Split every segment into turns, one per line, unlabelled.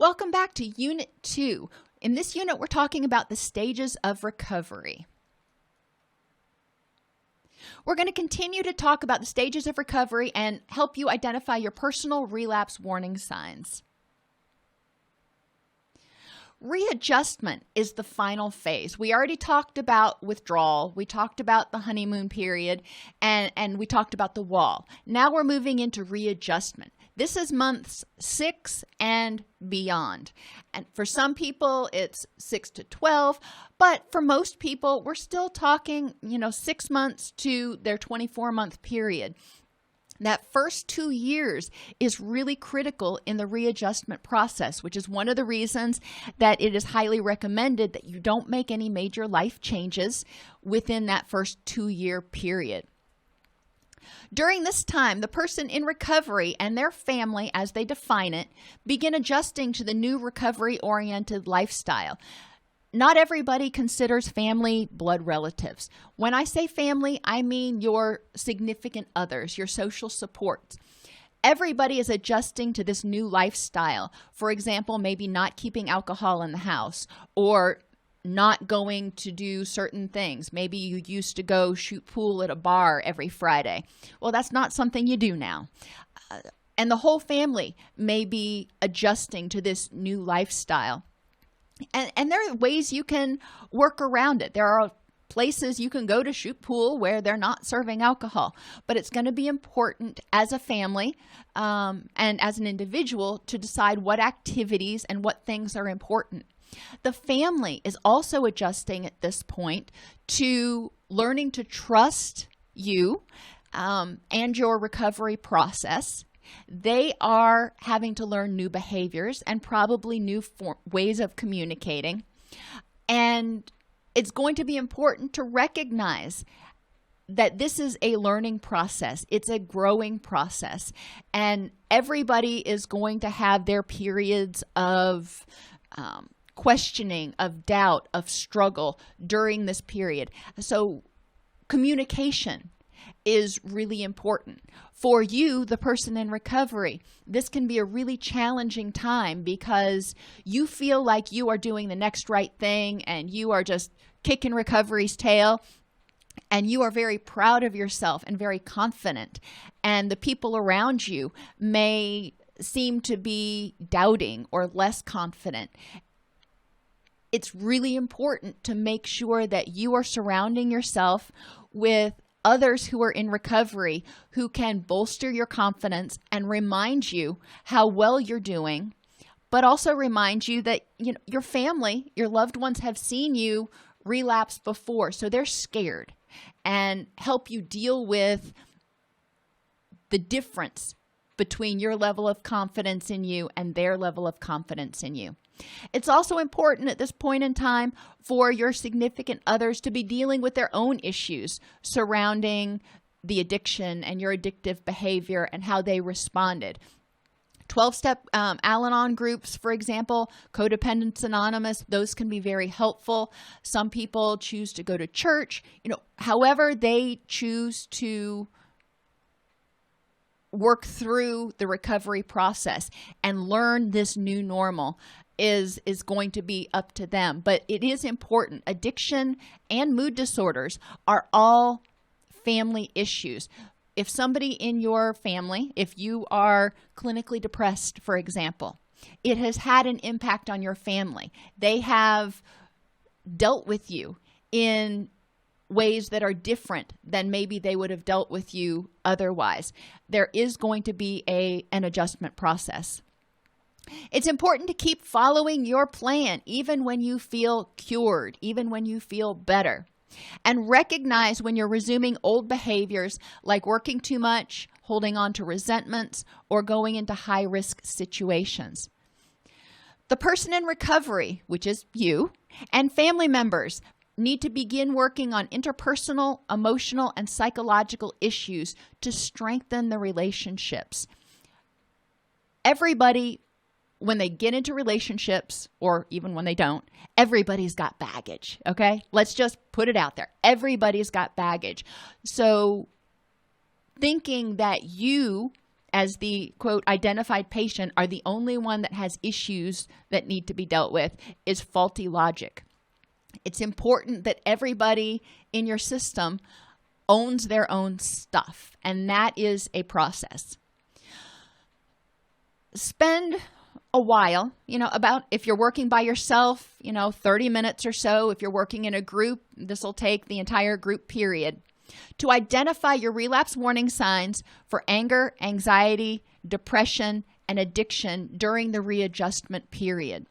Welcome back to Unit 2. In this unit, we're talking about the stages of recovery. We're going to continue to talk about the stages of recovery and help you identify your personal relapse warning signs. Readjustment is the final phase. We already talked about withdrawal. We talked about the honeymoon period, and we talked about the wall. Now we're moving into readjustment. This is months 6 and beyond. And for some people, it's 6 to 12. But for most people, we're still talking, 6 months to their 24-month period. That first 2 years is really critical in the readjustment process, which is one of the reasons that it is highly recommended that you don't make any major life changes within that first 2-year period. During this time, the person in recovery and their family, as they define it, begin adjusting to the new recovery-oriented lifestyle. Not everybody considers family blood relatives. When I say family, I mean your significant others, your social supports. Everybody is adjusting to this new lifestyle. For example, maybe not keeping alcohol in the house or not going to do certain things. Maybe you used to go shoot pool at a bar every Friday. Well, that's not something you do now. And the whole family may be adjusting to this new lifestyle. And there are ways you can work around it. There are places you can go to shoot pool where they're not serving alcohol. But it's going to be important as a family and as an individual to decide what activities and what things are important. The family is also adjusting at this point to learning to trust you and your recovery process. They are having to learn new behaviors and probably new ways of communicating. And it's going to be important to recognize that this is a learning process. It's a growing process. And everybody is going to have their periods of questioning, of doubt, of struggle during this period. So communication is really important. For you, the person in recovery, this can be a really challenging time because you feel like you are doing the next right thing and you are just kicking recovery's tail and you are very proud of yourself and very confident. And the people around you may seem to be doubting or less confident. It's really important to make sure that you are surrounding yourself with others who are in recovery who can bolster your confidence and remind you how well you're doing, but also remind you that your family, your loved ones have seen you relapse before, so they're scared, and help you deal with the difference between your level of confidence in you and their level of confidence in you. It's also important at this point in time for your significant others to be dealing with their own issues surrounding the addiction and your addictive behavior and how they responded. 12-step Al-Anon groups, for example, Codependence Anonymous, those can be very helpful. Some people choose to go to church. However they choose to work through the recovery process and learn this new normal is going to be up to them. But it is important. Addiction and mood disorders are all family issues. If somebody in your family, if you are clinically depressed, for example, it has had an impact on your family. They have dealt with you in ways that are different than maybe they would have dealt with you otherwise. There is going to be an adjustment process. It's important to keep following your plan, even when you feel cured, even when you feel better. And recognize when you're resuming old behaviors like working too much, holding on to resentments, or going into high-risk situations. The person in recovery, which is you, and family members need to begin working on interpersonal, emotional, and psychological issues to strengthen the relationships. Everybody, when they get into relationships, or even when they don't, everybody's got baggage, okay? Let's just put it out there. Everybody's got baggage. So thinking that you as the quote identified patient are the only one that has issues that need to be dealt with is faulty logic. It's important that everybody in your system owns their own stuff, and that is a process. Spend a while, about if you're working by yourself, 30 minutes or so. If you're working in a group, this will take the entire group period to identify your relapse warning signs for anger, anxiety, depression, and addiction during the readjustment period.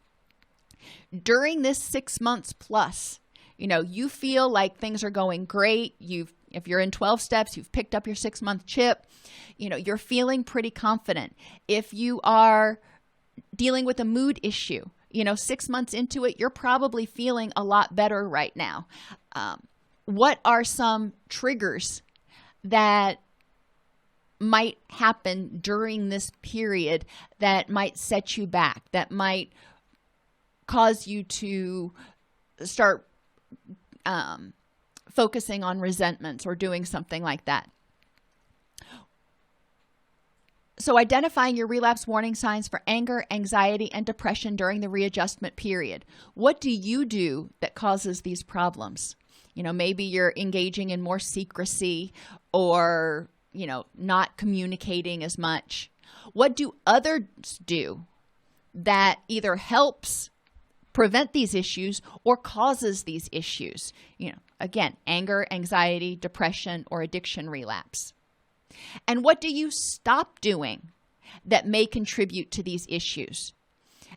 During this 6 months plus, you feel like things are going great. If you're in 12 steps, you've picked up your 6-month chip, you're feeling pretty confident. If you are dealing with a mood issue, 6 months into it, you're probably feeling a lot better right now. What are some triggers that might happen during this period that might set you back, that might cause you to start focusing on resentments or doing something like that? So identifying your relapse warning signs for anger, anxiety, and depression during the readjustment period. What do you do that causes these problems? Maybe you're engaging in more secrecy or, not communicating as much. What do others do that either helps prevent these issues or causes these issues? Again, anger, anxiety, depression, or addiction relapse. And what do you stop doing that may contribute to these issues?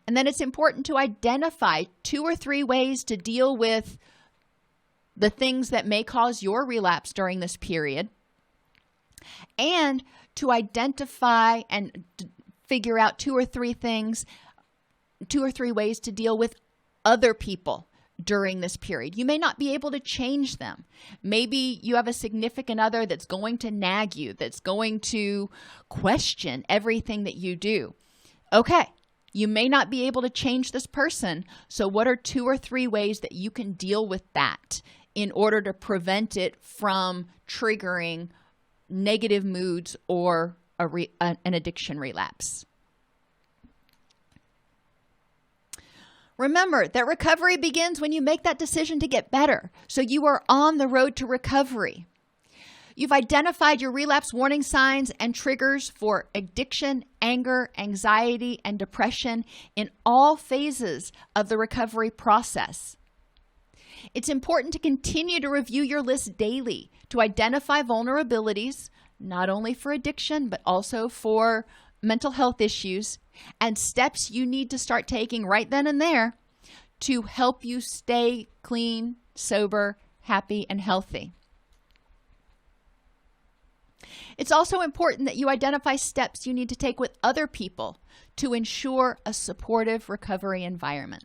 And then it's important to identify 2 or 3 ways to deal with the things that may cause your relapse during this period, and to identify and figure out 2 or 3 ways to deal with other people during this period. You may not be able to change them. Maybe you have a significant other that's going to nag you, that's going to question everything that you do. Okay, you may not be able to change this person. So what are 2 or 3 ways that you can deal with that in order to prevent it from triggering negative moods or an addiction relapse? Remember that recovery begins when you make that decision to get better. So you are on the road to recovery. You've identified your relapse warning signs and triggers for addiction, anger, anxiety, and depression in all phases of the recovery process. It's important to continue to review your list daily to identify vulnerabilities, not only for addiction, but also for mental health issues, and steps you need to start taking right then and there to help you stay clean, sober, happy, and healthy. It's also important that you identify steps you need to take with other people to ensure a supportive recovery environment.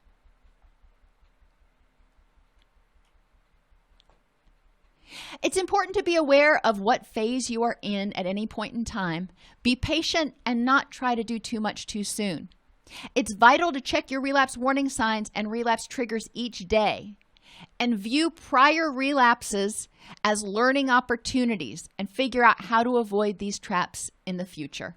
It's important to be aware of what phase you are in at any point in time. Be patient and not try to do too much too soon. It's vital to check your relapse warning signs and relapse triggers each day and view prior relapses as learning opportunities and figure out how to avoid these traps in the future.